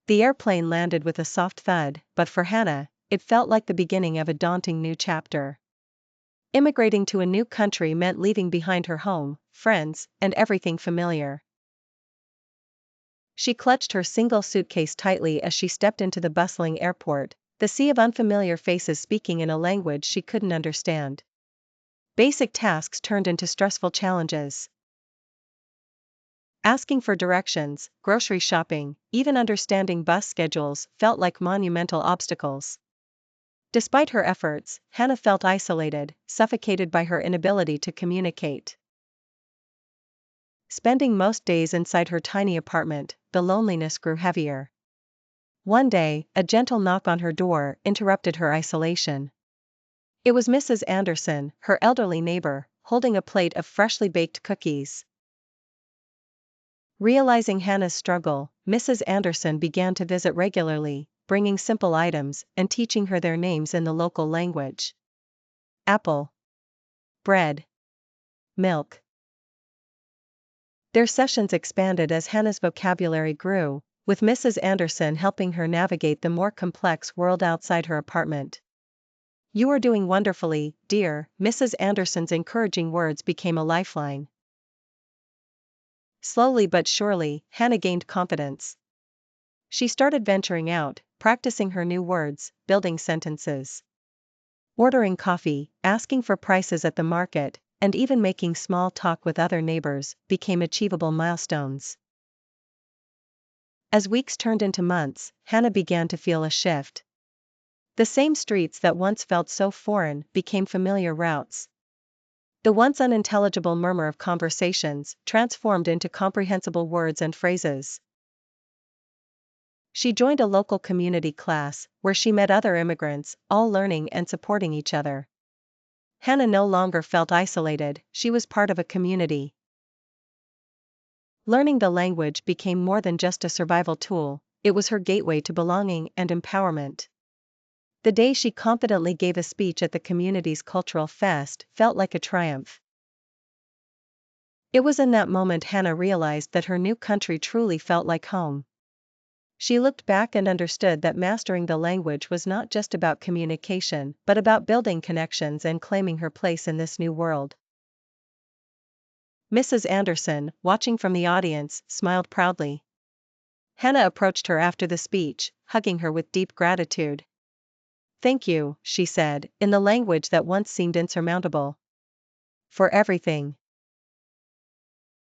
The airplane landed with a soft thud, but for Hana, it felt like the beginning of a daunting new chapter. Immigrating to a new country meant leaving behind her home, friends, and everything familiar. She clutched her single suitcase tightly as she stepped into the bustling airport, the sea of unfamiliar faces speaking in a language she couldn't understand. Basic tasks turned into stressful challenges. Asking for directions, grocery shopping, even understanding bus schedules felt like monumental obstacles. Despite her efforts, Hana felt isolated, suffocated by her inability to communicate. Spending most days inside her tiny apartment, the loneliness grew heavier. One day, a gentle knock on her door interrupted her isolation. It was Mrs. Anderson, her elderly neighbor, holding a plate of freshly baked cookies. Realizing Hana's struggle, Mrs. Anderson began to visit regularly, bringing simple items and teaching her their names in the local language. Apple. Bread. Milk. Their sessions expanded as Hana's vocabulary grew, with Mrs. Anderson helping her navigate the more complex world outside her apartment. "You are doing wonderfully, dear," Mrs. Anderson's encouraging words became a lifeline. Slowly but surely, Hana gained confidence. She started venturing out, practicing her new words, building sentences. Ordering coffee, asking for prices at the market, and even making small talk with other neighbors became achievable milestones. As weeks turned into months, Hana began to feel a shift. The same streets that once felt so foreign became familiar routes. The once unintelligible murmur of conversations transformed into comprehensible words and phrases. She joined a local community class, where she met other immigrants, all learning and supporting each other. Hana no longer felt isolated, she was part of a community. Learning the language became more than just a survival tool, it was her gateway to belonging and empowerment. The day she confidently gave a speech at the community's cultural fest felt like a triumph. It was in that moment Hana realized that her new country truly felt like home. She looked back and understood that mastering the language was not just about communication, but about building connections and claiming her place in this new world. Mrs. Anderson, watching from the audience, smiled proudly. Hana approached her after the speech, hugging her with deep gratitude. "Thank you," she said, in the language that once seemed insurmountable. "For everything."